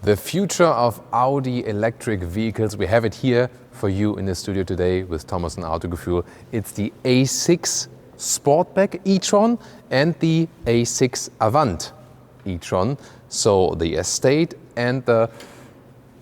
The future of Audi electric vehicles. We have it here for you in the studio today with Thomas and Autogefuehl. It's the A6 Sportback e-tron and the A6 Avant e-tron. So the estate and the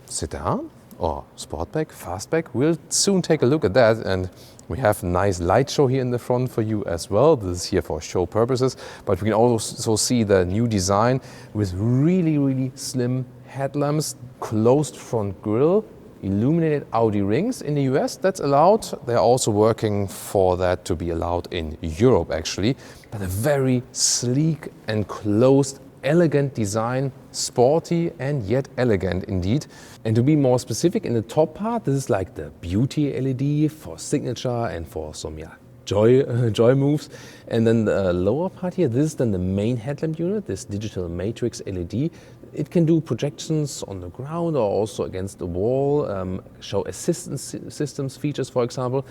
sedan or Sportback, Fastback. We'll soon take a look at that, and we have a nice light show here in the front for you as well. This is here for show purposes, but we can also see the new design with really slim headlamps, closed front grille, illuminated Audi rings in the US. That's allowed. They're also working for that to be allowed in Europe actually. But a very sleek and closed, elegant design, sporty and yet elegant indeed. And to be more specific, in the top part, this is like the beauty LED for signature and for some joy moves. And then the lower part here, this is then the main headlamp unit, this digital matrix LED. It can do projections on the ground or also against the wall, show assistance systems features, for example.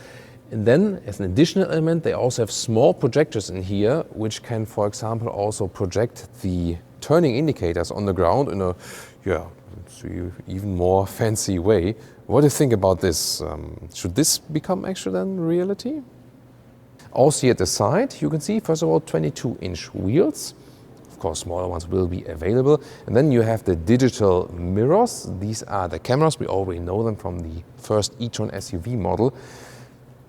And then, as an additional element, they also have small projectors in here, which can, for example, also project the turning indicators on the ground in a, even more fancy way. What do you think about this? Should this become actually then reality? Also here at the side, you can see, first of all, 22-inch wheels. Of course, smaller ones will be available. And then you have the digital mirrors. These are the cameras. We already know them from the first e-tron SUV model.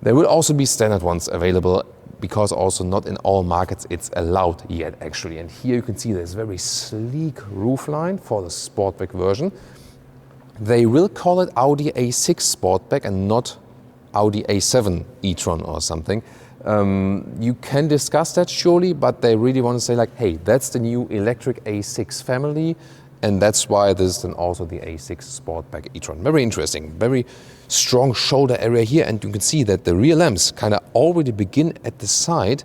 There will also be standard ones available, because also not in all markets it's allowed yet actually. And here you can see there's very sleek roofline for the Sportback version. They will call it Audi A6 Sportback and not Audi A7 e-tron or something. You can discuss that surely, but they really want to say like, hey, that's the new electric A6 family, and that's why this is then also the A6 Sportback e-tron. Very interesting, very strong shoulder area here, and you can see that the rear lamps kind of already begin at the side,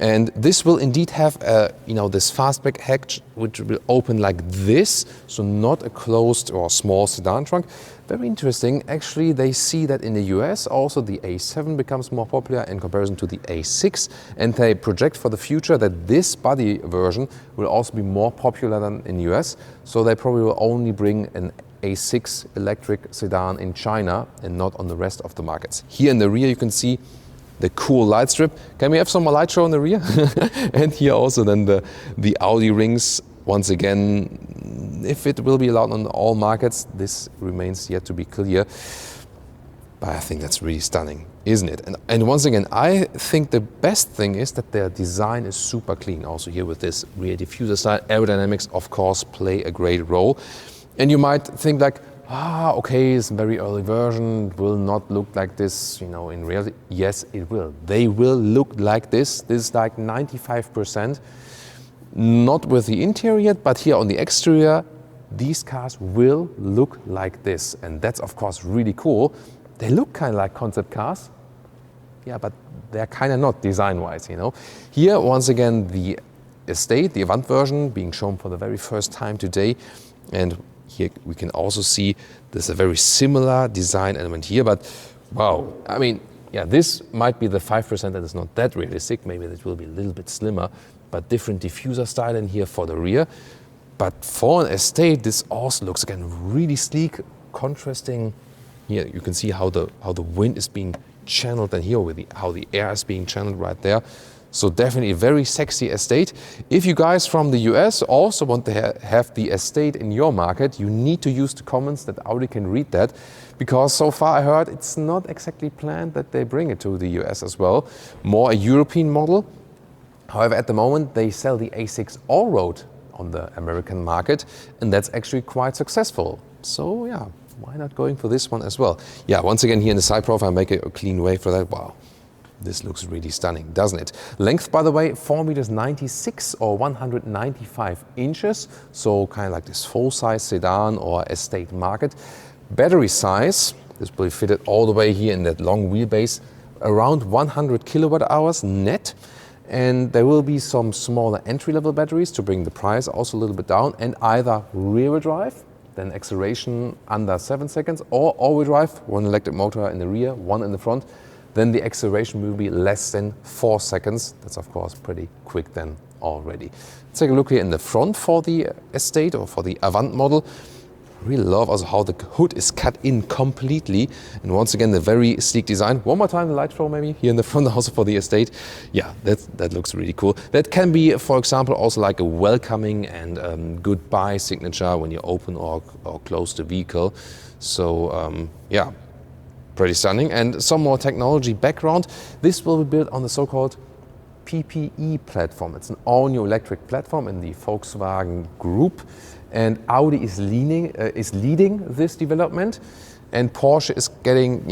and this will indeed have this fastback hatch which will open like this, so not a closed or small sedan trunk. Very interesting. Actually, they see that in the US also the A7 becomes more popular in comparison to the A6, and they project for the future that this body version will also be more popular than in the US. So they probably will only bring an A6 electric sedan in China and not on the rest of the markets. Here in the rear you can see the cool light strip. Can we have some more light show in the rear? And here also then the Audi rings. Once again, if it will be allowed on all markets, this remains yet to be clear. But I think that's really stunning, isn't it? And once again, I think the best thing is that their design is super clean. Also here with this rear diffuser side, aerodynamics of course play a great role. And you might think like, okay, it's a very early version, it will not look like this, in reality. Yes, it will. They will look like this. This is like 95%. Not with the interior yet, but here on the exterior, these cars will look like this. And that's of course really cool. They look kind of like concept cars. Yeah, but they're kind of not design-wise, Here, once again, the estate, the Avant version, being shown for the very first time today. And here we can also see there's a very similar design element here, but wow. I mean, this might be the 5% that is not that realistic. Maybe it will be a little bit slimmer, but different diffuser style in here for the rear. But for an estate, this also looks again really sleek, contrasting. Here you can see how the wind is being channeled, and here with how the air is being channeled right there. So definitely a very sexy estate. If you guys from the US also want to have the estate in your market, you need to use the comments that Audi can read that, because so far I heard it's not exactly planned that they bring it to the US as well. More a European model. However, at the moment they sell the A6 Allroad on the American market, and that's actually quite successful. So yeah, why not going for this one as well? Yeah, once again here in the side profile, make a clean way for that. Wow. This looks really stunning, doesn't it? Length, by the way, 4.96 meters or 195 inches. So kind of like this full-size sedan or estate market. Battery size, this will be fitted all the way here in that long wheelbase, around 100 kilowatt hours net. And there will be some smaller entry-level batteries to bring the price also a little bit down, and either rear-wheel drive, then acceleration under 7 seconds, or all-wheel drive, one electric motor in the rear, one in the front. Then the acceleration will be less than 4 seconds. That's of course pretty quick then already. Let's take a look here in the front for the estate or for the Avant model. I really love also how the hood is cut in completely. And once again, the very sleek design. One more time, the light show maybe here in the front also for the estate. Yeah, that looks really cool. That can be, for example, also like a welcoming and goodbye signature when you open or close the vehicle. So yeah, pretty stunning. And some more technology background. This will be built on the so-called PPE platform. It's an all-new electric platform in the Volkswagen Group. And Audi is leading this development, and Porsche is getting,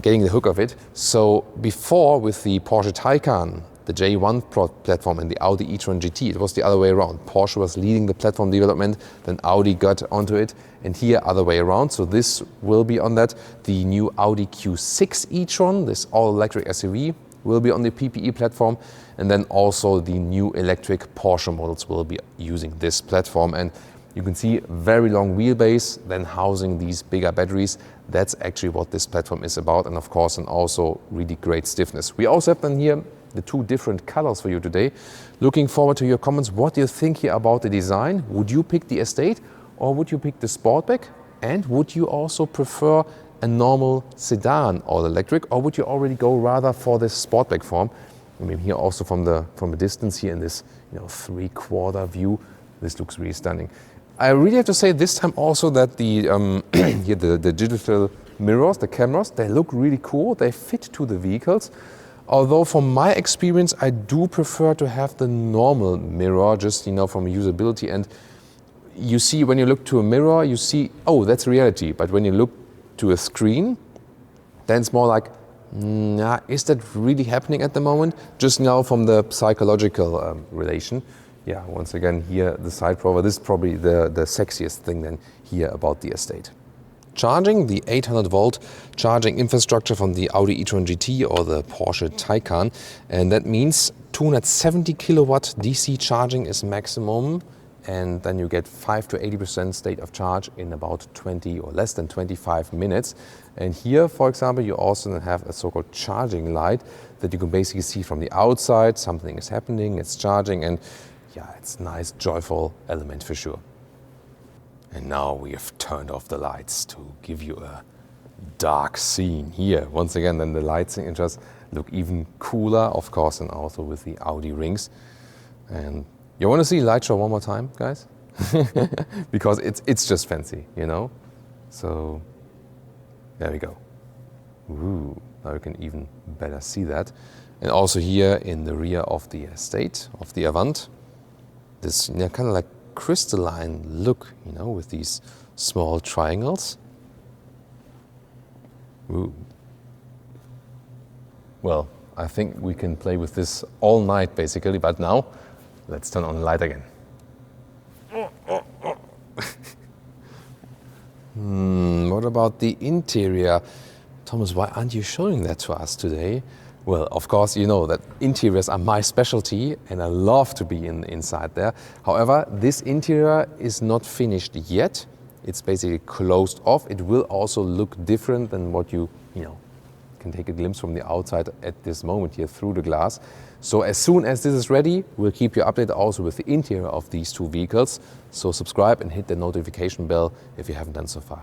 getting the hook of it. So before, with the Porsche Taycan, the J1 platform and the Audi e-tron GT, it was the other way around. Porsche was leading the platform development, then Audi got onto it, and here other way around. So this will be on that. The new Audi Q6 e-tron, this all-electric SUV, will be on the PPE platform, and then also the new electric Porsche models will be using this platform. And you can see very long wheelbase, then housing these bigger batteries. That's actually what this platform is about, and of course, and also really great stiffness. We also have then here the two different colors for you today. Looking forward to your comments. What do you think here about the design? Would you pick the Estate, or would you pick the Sportback? And would you also prefer a normal sedan all electric, or would you already go rather for this Sportback form? I mean, here also from a distance here in this 3/4 view, this looks really stunning. I really have to say this time also that the digital mirrors, the cameras, they look really cool. They fit to the vehicles. Although from my experience, I do prefer to have the normal mirror, just from a usability. And you see, when you look to a mirror, you see, oh, that's reality. But when you look to a screen, then it's more like, is that really happening at the moment? Just now from the psychological relation. Yeah, once again, here the side profile, this is probably the sexiest thing then here about the Estate. Charging, the 800 volt charging infrastructure from the Audi e-tron GT or the Porsche Taycan. And that means 270 kilowatt DC charging is maximum. And then you get 5 to 80% state of charge in about 20 or less than 25 minutes. And here, for example, you also have a so-called charging light that you can basically see from the outside. Something is happening, it's charging, and yeah, it's a nice, joyful element for sure. And now we have turned off the lights to give you a dark scene here. Once again, then the light signatures look even cooler, of course, and also with the Audi rings. And you want to see light show one more time, guys? Because it's just fancy, So there we go. Ooh, now you can even better see that. And also here in the rear of the Estate, of the Avant, this kind of like crystalline look, with these small triangles. Ooh. Well, I think we can play with this all night basically, but now let's turn on the light again. What about the interior? Thomas, why aren't you showing that to us today? Well, of course, you know that interiors are my specialty and I love to be inside there. However, this interior is not finished yet. It's basically closed off. It will also look different than what you can take a glimpse from the outside at this moment here through the glass. So as soon as this is ready, we'll keep you updated also with the interior of these two vehicles. So subscribe and hit the notification bell if you haven't done so far.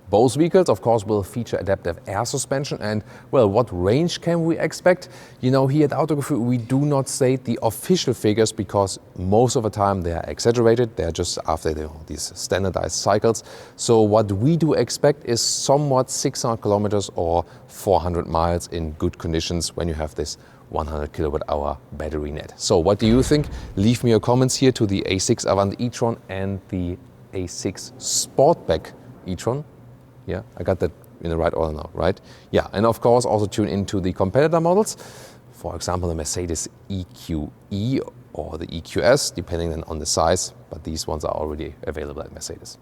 Both vehicles, of course, will feature adaptive air suspension. And, well, what range can we expect? Here at Autogefuehl, we do not state the official figures because most of the time they are exaggerated. They're just after these standardized cycles. So what we do expect is somewhat 600 kilometers or 400 miles in good conditions when you have this 100 kilowatt hour battery net. So what do you think? Leave me your comments here to the A6 Avant e-tron and the A6 Sportback e-tron. Yeah, I got that in the right order now, right? Yeah, and of course also tune into the competitor models. For example, the Mercedes EQE or the EQS, depending on the size, but these ones are already available at Mercedes.